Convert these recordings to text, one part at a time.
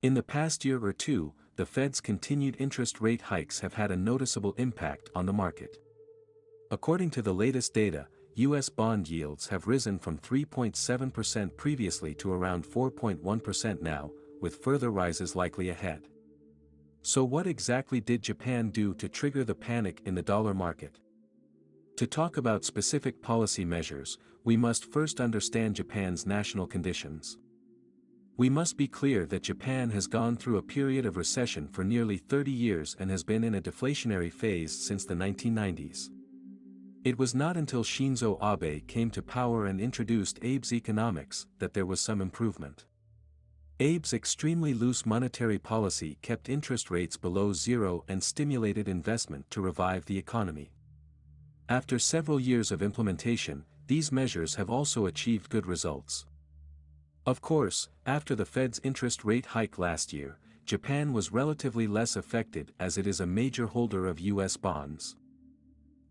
In the past year or two, the Fed's continued interest rate hikes have had a noticeable impact on the market. According to the latest data, U.S. bond yields have risen from 3.7% previously to around 4.1% now, with further rises likely ahead. So what exactly did Japan do to trigger the panic in the dollar market? To talk about specific policy measures, we must first understand Japan's national conditions. We must be clear that Japan has gone through a period of recession for nearly 30 years and has been in a deflationary phase since the 1990s. It was not until Shinzo Abe came to power and introduced Abe's economics that there was some improvement. Abe's extremely loose monetary policy kept interest rates below zero and stimulated investment to revive the economy. After several years of implementation, these measures have also achieved good results. Of course, after the Fed's interest rate hike last year, Japan was relatively less affected as it is a major holder of U.S. bonds.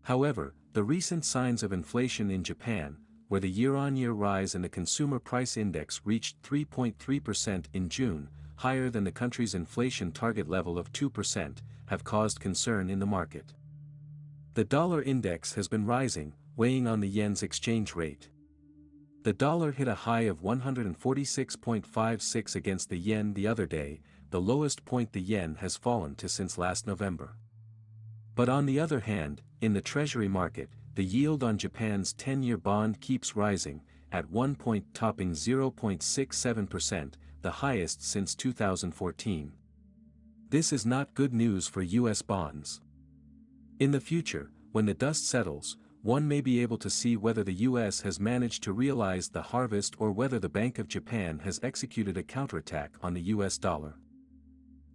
However, the recent signs of inflation in Japan, where the year-on-year rise in the consumer price index reached 3.3% in June, higher than the country's inflation target level of 2%, have caused concern in the market. The dollar index has been rising, weighing on the yen's exchange rate. The dollar hit a high of 146.56 against the yen the other day, the lowest point the yen has fallen to since last November. But on the other hand, in the treasury market, the yield on Japan's 10-year bond keeps rising, at one point topping 0.67%, the highest since 2014. This is not good news for U.S. bonds. In the future, when the dust settles, one may be able to see whether the U.S. has managed to realize the harvest or whether the Bank of Japan has executed a counterattack on the U.S. dollar.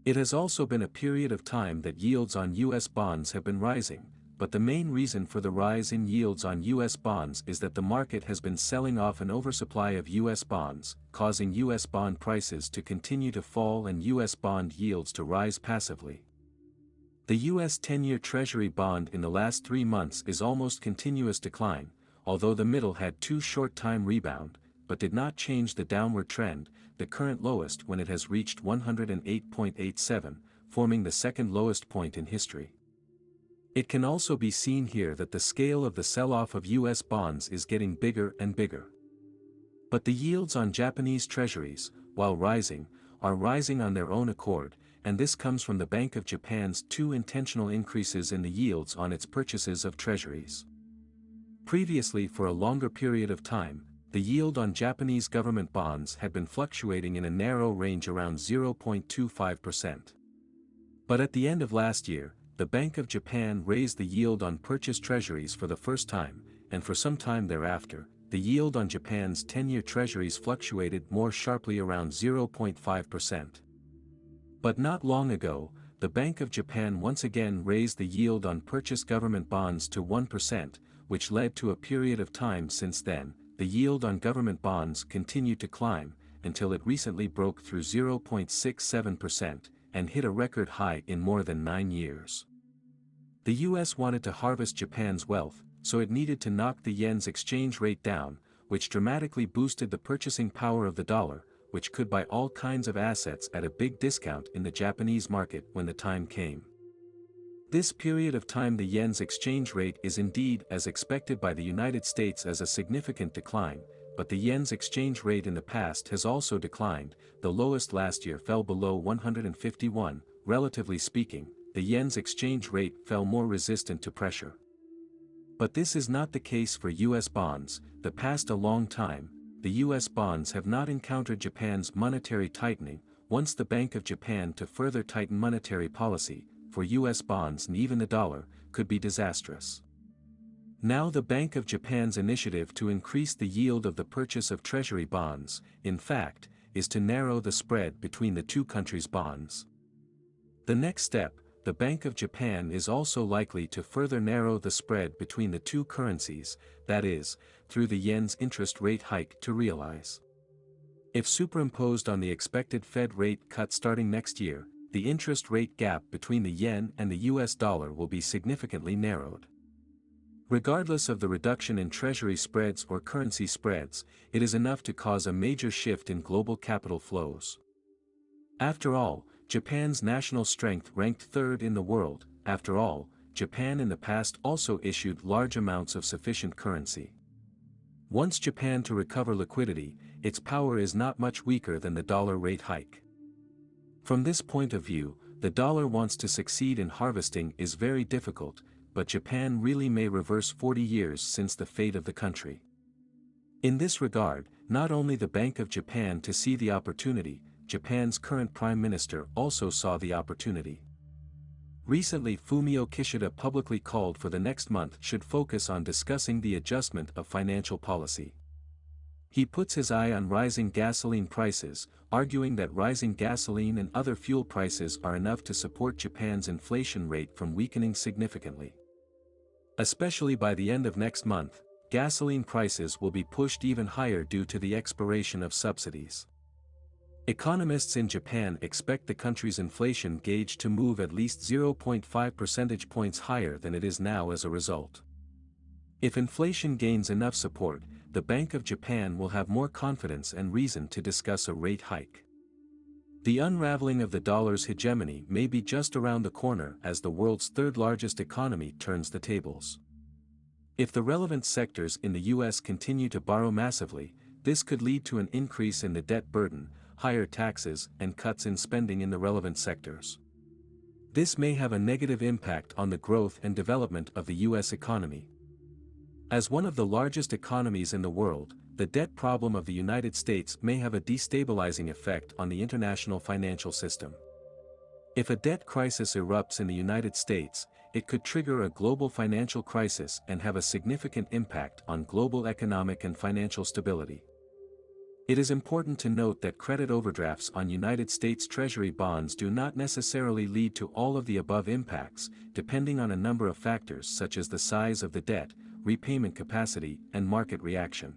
It has also been a period of time that yields on U.S. bonds have been rising, but the main reason for the rise in yields on U.S. bonds is that the market has been selling off an oversupply of U.S. bonds, causing U.S. bond prices to continue to fall and U.S. bond yields to rise passively. The U.S. 10-year Treasury bond in the last 3 months is almost continuous decline, although the middle had 2 short-time rebound, but did not change the downward trend, the current lowest when it has reached 108.87, forming the second lowest point in history. It can also be seen here that the scale of the sell-off of U.S. bonds is getting bigger and bigger. But the yields on Japanese treasuries, while rising, are rising on their own accord, and this comes from the Bank of Japan's 2 intentional increases in the yields on its purchases of treasuries. Previously, for a longer period of time, the yield on Japanese government bonds had been fluctuating in a narrow range around 0.25%. But at the end of last year, the Bank of Japan raised the yield on purchased treasuries for the first time, and for some time thereafter, the yield on Japan's 10-year treasuries fluctuated more sharply around 0.5%. But not long ago, the Bank of Japan once again raised the yield on purchased government bonds to 1%, which led to a period of time since then. The yield on government bonds continued to climb, until it recently broke through 0.67%, and hit a record high in more than 9 years. The US wanted to harvest Japan's wealth, so it needed to knock the yen's exchange rate down, which dramatically boosted the purchasing power of the dollar, which could buy all kinds of assets at a big discount in the Japanese market when the time came. This period of time the yen's exchange rate is indeed as expected by the United States as a significant decline, but the yen's exchange rate in the past has also declined. The lowest last year fell below 151, relatively speaking, the yen's exchange rate fell more resistant to pressure. But this is not the case for US bonds. The past a long time, the US bonds have not encountered Japan's monetary tightening. Once the Bank of Japan to further tighten monetary policy, for US bonds and even the dollar, could be disastrous. Now the Bank of Japan's initiative to increase the yield of the purchase of treasury bonds, in fact, is to narrow the spread between the two countries' bonds. The next step, the Bank of Japan is also likely to further narrow the spread between the two currencies, that is, through the yen's interest rate hike to realize. If superimposed on the expected Fed rate cut starting next year, the interest rate gap between the yen and the US dollar will be significantly narrowed. Regardless of the reduction in treasury spreads or currency spreads, it is enough to cause a major shift in global capital flows. After all, Japan's national strength ranked third in the world. After all, Japan in the past also issued large amounts of sufficient currency. Once Japan to recover liquidity, its power is not much weaker than the dollar rate hike. From this point of view, the dollar wants to succeed in harvesting is very difficult, but Japan really may reverse 40 years since the fate of the country. In this regard, not only the Bank of Japan to see the opportunity, Japan's current Prime Minister also saw the opportunity. Recently Fumio Kishida publicly called for the next month should focus on discussing the adjustment of financial policy. He puts his eye on rising gasoline prices, arguing that rising gasoline and other fuel prices are enough to support Japan's inflation rate from weakening significantly. Especially by the end of next month, gasoline prices will be pushed even higher due to the expiration of subsidies. Economists in Japan expect the country's inflation gauge to move at least 0.5 percentage points higher than it is now as a result. If inflation gains enough support, the Bank of Japan will have more confidence and reason to discuss a rate hike. The unraveling of the dollar's hegemony may be just around the corner as the world's third-largest economy turns the tables. If the relevant sectors in the US continue to borrow massively, this could lead to an increase in the debt burden, higher taxes, and cuts in spending in the relevant sectors. This may have a negative impact on the growth and development of the US economy. As one of the largest economies in the world, the debt problem of the United States may have a destabilizing effect on the international financial system. If a debt crisis erupts in the United States, it could trigger a global financial crisis and have a significant impact on global economic and financial stability. It is important to note that credit overdrafts on United States Treasury bonds do not necessarily lead to all of the above impacts, depending on a number of factors such as the size of the debt, repayment capacity, and market reaction.